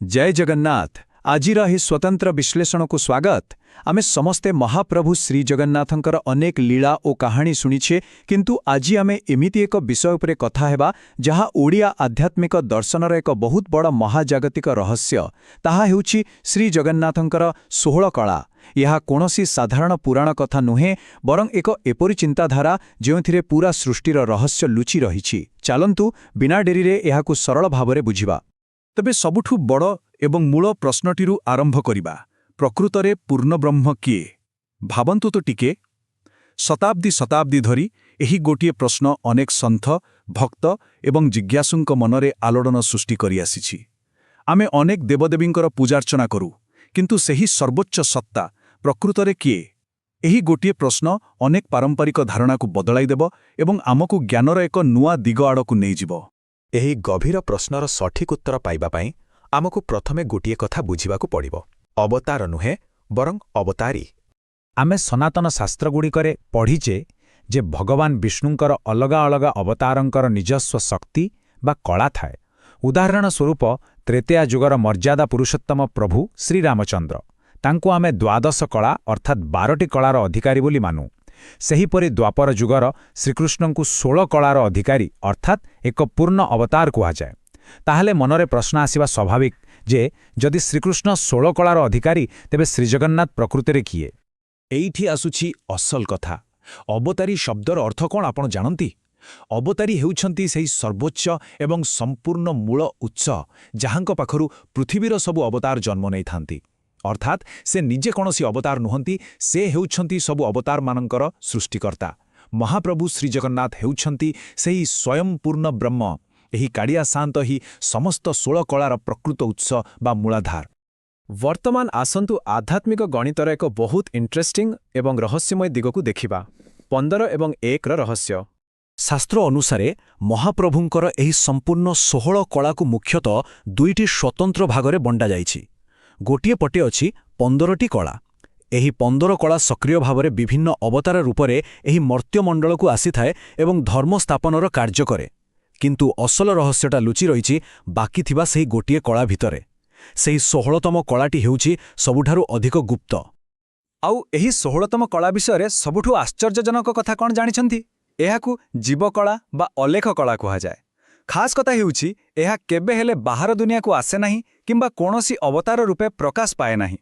जय जगन्नाथ आजिर ही स्वतंत्र विश्लेषण को स्वागत। आमे समस्ते महाप्रभु श्री जगन्नाथंकर अनेक लीला और कहानी शुणीछे, किंतु आजी आमे एमिति एक विषय उपरे कथा हेबा जहा ओडिया आध्यात्मिक दर्शनर एक बहुत बड़ महाजागतिक रहस्य। ताहा हेउछि श्री जगन्नाथंकर 16 कला। यह कोनोसी साधारण पुराण कथा नुहे, बरं एक एपरि चिंताधारा जेउथिरे पूरा सृष्टिर रहस्य लुचि रहिछि। चालंतु बिना डेरीरे एहाकु सरल भावरे बुझिबा। तबे सबुठु बड़ एवं मूल प्रश्नटिरु आरंभ करिबा। प्रकृतरे पूर्णब्रह्म किए? भाबंतु तो टिके। शताब्दी शताब्दी धरी एही गोटिए प्रश्न अनेक सन्थ, भक्त एवं जिज्ञासुंक मनरे आलोड़न सृष्टि करि आसिछि। आमे अनेक देवदेवींकर पूजार्चना करू, किंतु सेही सर्वोच्च सत्ता प्रकृतरे किए? एही गोटिए प्रश्न अनेक पारंपरिक धारणा को बदलाई देब एवं आमकु ज्ञानर एक नुआ दिग आड़कु नै जिवो। एही गभीर प्रश्नर सठिक उत्तर पाइबा पाई आमकु प्रथमे गोटिए कथा बुझिबाकु पड़िबो। अवतार नुहे बरं अवतारी। आमे सनातन शास्त्रगुड़िकरे पढ़िचे जे भगवान विष्णुंकर अलगा अलगा अवतारंकर निजस्व शक्ति बा कला थाए। उदाहरण स्वरूप त्रेतेया जुगर मर्यादा पुरुषोत्तम प्रभु श्रीरामचंद्र, तांकु आमे द्वादश कला अर्थात 12टी कलार अधिकारी बोली मानु। सेहीपरि द्वापर जुगर श्रीकृष्णंकु 16 कलार अधिकारी अर्थात एक पूर्ण अवतार कुहाଯାଏ। ताहले मनरे प्रश्न आसिबा स्वाभाविक जे जदि श्रीकृष्ण 16 कलार अधिकारी तेबे श्रीजगन्नाथ प्रकृतिरे किए? एइठी आसुछि असल कथा। अवतारी शब्दर अर्थ कोन आपण जानंती? अवतारी हेउछंती सेही सर्वोच्च एवं संपूर्ण मूल उत्स जहांक पाखरु पृथ्वीर सबु अवतार जन्म नै थांती। अर्थात से निजे कोनोसी अवतार नुहंती, से हेउछंती सबु अवतार मानंकर सृष्टिकर्ता। महाप्रभु श्रीजगन्नाथ हेउछंती सेही स्वयं पूर्ण ब्रह्म। एही काड़िया शांत ही समस्त 16 कलार प्रकृत उत्स बा मूलाधार। वर्तमान आसंतु आध्यात्मिक गणितर एक बहुत इंटरेस्टिंग एवं रहस्यमय दिगकु देखिबा। 15 एवं 1 रहस्य। शास्त्र अनुसारे महाप्रभुंकर एही संपूर्ण 16 कलाकु मुख्यतः 2टी स्वतंत्र भागरे बंडा जाइछि। गोटिए पटे अछि 15टी कला। एही 15 कला सक्रिय भावरे विभिन्न अवतार रूपरे एही मर्त्यमंडलकु आसीथाए एवं धर्म स्थापनर कार्य करे। किंतु असल रहस्यटा लुचि रहिछि बाकी थिबा सेही गोटिए कला भितरे। सेही 16तम कलाटी हेउछि सबुठारु अधिक गुप्त। आउ एही 16तम कला विषय सबुठु आश्चर्यजनक कथा कौन जानिछंती? एहाकु जीवकला बा अलेख कला कुहाଯାଏ। खास कथा हेउछि एहा केबे हेले बाहर दुनिया को आसे नाही किंबा कोनोसी अवतार रूपे प्रकाश पाए नाही।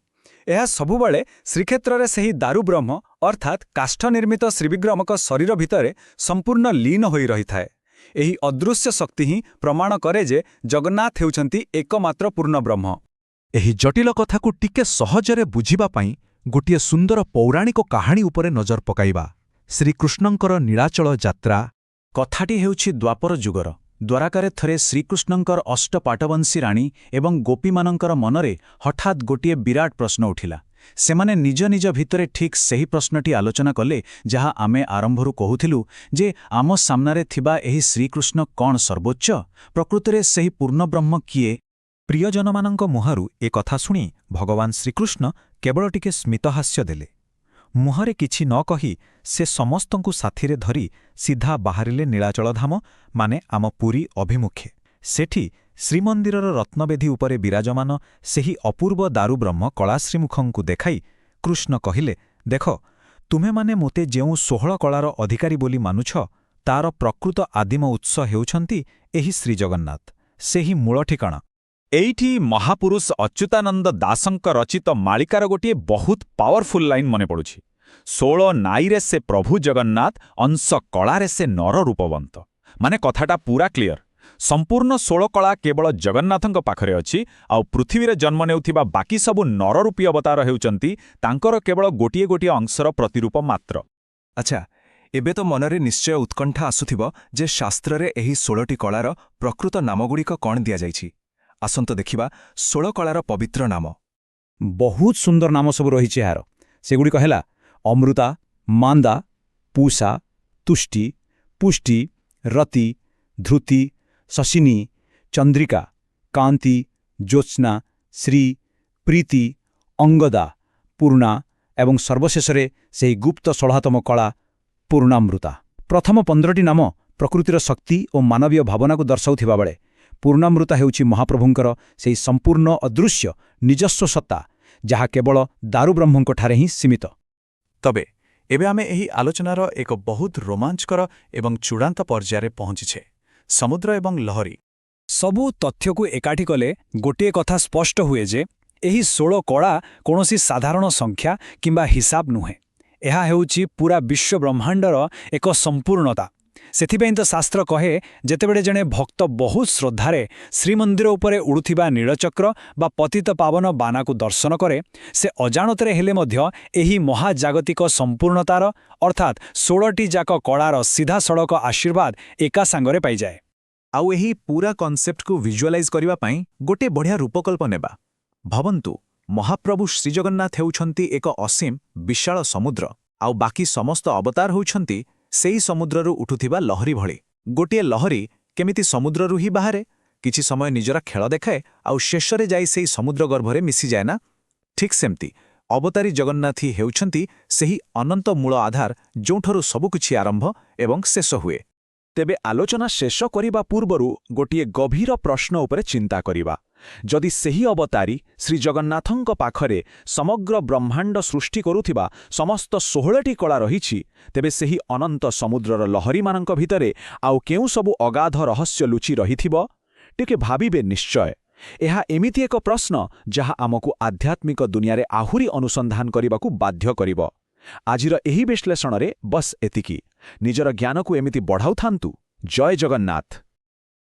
एहा सबुबळे श्रीक्षेत्ररे सेही दारु ब्रह्म अर्थात काष्ठ निर्मित श्रीविग्रहक शरीर भितरे संपूर्ण लीन होई रहिथाए। एही अदृश्य शक्ति ही प्रमाण करे जे जगन्नाथ हेउछंती एकमात्र पूर्ण ब्रह्म। एही जटिल कथाकु टिके सहजरे बुझिबा पई गोटिए सुंदर पौराणिक कहानी उपरे नजर पकाइबा। श्रीकृष्णंकर नीलाचल यात्रा। कथाटी हेउछि द्वापर जुगर। द्वारकारे थरे श्रीकृष्णंकर अष्टपाटवंशी राणी एवं गोपीमानंकर मनरे हठात गोटिए विराट प्रश्न उठिला। सेमाने निज निज भितरे ठीक सही प्रश्नटी आलोचना कले जहा आमे आरंभरू कहूथिलु जे आम सामनारे थिबा एही श्रीकृष्ण कौन सर्वोच्च? प्रकृतरे सेही पूर्ण ब्रह्म किए? प्रियजनमानंक मुहारू ए कथा शुणी भगवान श्रीकृष्ण केवल टिके स्मितहास्य देले। मुहरे किछि न कहि से समस्तंकु साथीरे धरी सीधा बाहरिले नीलाचलधाम माने आम पुरी अभिमुखे। सेठी श्रीमंदिरर रत्नवेदी उपरे विराजमान सेही अपूर्व दारु ब्रह्म कलाश्रीमुखंकु देखाई कृष्ण कहिले, देख तुमे माने मोते जेउ 16 कलार अधिकारी बोली मानुछ तार प्रकृत आदिम उत्स हेउछंती एही श्रीजगन्नाथ, सेही मूल ठिकाणा। एइठी महापुरुष अच्युतानंद दासंक रचित मालिकार गोटिए बहुत पावरफुल लाइन मने पड़ुछि। 16 नाईरे से प्रभु जगन्नाथ, अंश कलारे से नर रूपवंत। माने कथाटा पूरा क्लियर। संपूर्ण 16 कला केवल जगन्नाथंक पाखरे अछि, आउ पृथ्वीरे जन्म नेउथिबा बाकी सबु नररूपी अवतार हेउचंती तांकर केवल गोटिए गोटिए अंशर प्रतिरूप मात्र। अच्छा, एबे तो मनरे निश्चय उत्कंठा आसुथिबो जे शास्त्ररे एही 16टी कलार प्रकृत नामगुड़िक कौन दिया जाइछि। आसंतो देखिबा 16 कलार पवित्र नाम। बहुत सुंदर नाम सब रहिछि यार। सेगुड़िक हेला अमृता, मांदा, पूषा, तुष्टि, पुष्टि, रति, ध्रुति, शशिनी, चंद्रिका, कांति, ज्योत्स्ना, श्री, प्रीति, अंगदा, पूर्णा एवं सर्वशेषरे सेही गुप्त 16तम कला पूर्णामृता। प्रथम 15टी नाम प्रकृतिर शक्ति और मानवीय भावना को दर्शाउथिबा बेले ପୂର୍ଣ୍ଣାମୃତ ହେଉଛି ମହାପ୍ରଭୁଙ୍କର ସେହି ସମ୍ପୂର୍ଣ୍ଣ ଅଦୃଶ୍ୟ ନିଜସ୍ୱ ସତ୍ତା ଯାହା କେବଳ ଦାରୁବ୍ରହ୍ମଙ୍କଠାରେ ହିଁ ସୀମିତ। ତବେ ଏବେ ଆମେ ଏହି ଆଲୋଚନାର ଏକ ବହୁତ ରୋମାଞ୍ଚକର ଏବଂ ଚୂଡ଼ାନ୍ତ ପର୍ଯ୍ୟାୟରେ ପହଞ୍ଚିଛେ ସମୁଦ୍ର ଏବଂ ଲହରୀ। ସବୁ ତଥ୍ୟକୁ ଏକାଠି କଲେ ଗୋଟିଏ କଥା ସ୍ପଷ୍ଟ ହୁଏ ଯେ ଏହି 16 କଳା କୌଣସି ସାଧାରଣ ସଂଖ୍ୟା କିମ୍ବା ହିସାବ ନୁହେଁ। ଏହା ହେଉଛି ପୁରା ବିଶ୍ୱ ବ୍ରହ୍ମାଣ୍ଡର ଏକ ସମ୍ପୂର୍ଣ୍ଣତା। ସେଥିପାଇଁ ତ ଶାସ୍ତ୍ର କହେ ଯେତେବେଳେ ଜଣେ ଭକ୍ତ ବହୁତ ଶ୍ରଦ୍ଧାରେ ଶ୍ରୀମନ୍ଦିର ଉପରେ ଉଡ଼ୁଥିବା ନୀଳଚକ୍ର ବା ପତିତ ପାବନ ବାନାକୁ ଦର୍ଶନ କରେ, ସେ ଅଜାଣତରେ ହେଲେ ମଧ୍ୟ ଏହି ମହାଜାଗତିକ ସମ୍ପୂର୍ଣ୍ଣତାର ଅର୍ଥାତ୍ 16ଟି ଯାକ କଳାର ସିଧାସଳଖ ଆଶୀର୍ବାଦ ଏକା ସାଙ୍ଗରେ ପାଇଯାଏ। ଆଉ ଏହି ପୂରା କନସେପ୍ଟକୁ ଭିଜୁଆଲାଇଜ୍ କରିବା ପାଇଁ ଗୋଟିଏ ବଢ଼ିଆ ରୂପକଳ୍ପ ନେବା। ଭାବନ୍ତୁ, ମହାପ୍ରଭୁ ଶ୍ରୀଜଗନ୍ନାଥ ହେଉଛନ୍ତି ଏକ ଅସୀମ ବିଶାଳ ସମୁଦ୍ର, ଆଉ ବାକି ସମସ୍ତ ଅବତାର ହେଉଛନ୍ତି ସେହି ସମୁଦ୍ରରୁ ଉଠୁଥିବା ଲହରୀ ଭଳି। ଗୋଟିଏ ଲହରୀ କେମିତି ସମୁଦ୍ରରୁ ହିଁ ବାହାରେ, କିଛି ସମୟ ନିଜର ଖେଳ ଦେଖାଏ ଆଉ ଶେଷରେ ଯାଇ ସେହି ସମୁଦ୍ର ଗର୍ଭରେ ମିଶିଯାଏ ନା? ଠିକ୍ ସେମିତି ଅବତାରୀ ଜଗନ୍ନାଥ ହିଁ ହେଉଛନ୍ତି ସେହି ଅନନ୍ତ ମୂଳ ଆଧାର ଯେଉଁଠାରୁ ସବୁକିଛି ଆରମ୍ଭ ଏବଂ ଶେଷ ହୁଏ। ତେବେ ଆଲୋଚନା ଶେଷ କରିବା ପୂର୍ବରୁ ଗୋଟିଏ ଗଭୀର ପ୍ରଶ୍ନ ଉପରେ ଚିନ୍ତା କରିବା। ଯଦି ସେହି ଅବତାରୀ ଶ୍ରୀଜଗନ୍ନାଥଙ୍କ ପାଖରେ ସମଗ୍ର ବ୍ରହ୍ମାଣ୍ଡ ସୃଷ୍ଟି କରୁଥିବା ସମସ୍ତ 16ଟି କଳା ରହିଛି, ତେବେ ସେହି ଅନନ୍ତ ସମୁଦ୍ରର ଲହରୀମାନଙ୍କ ଭିତରେ ଆଉ କେଉଁ ସବୁ ଅଗାଧ ରହସ୍ୟ ଲୁଚି ରହିଥିବ? ଟିକେ ଭାବିବେ ନିଶ୍ଚୟ। ଏହା ଏମିତି ଏକ ପ୍ରଶ୍ନ ଯାହା ଆମକୁ ଆଧ୍ୟାତ୍ମିକ ଦୁନିଆରେ ଆହୁରି ଅନୁସନ୍ଧାନ କରିବାକୁ ବାଧ୍ୟ କରିବ। ଆଜିର ଏହି ବିଶ୍ଳେଷଣରେ ବସ୍ ଏତିକି। ନିଜର ଜ୍ଞାନକୁ ଏମିତି ବଢ଼ାଉଥାନ୍ତୁ। ଜୟ ଜଗନ୍ନାଥ।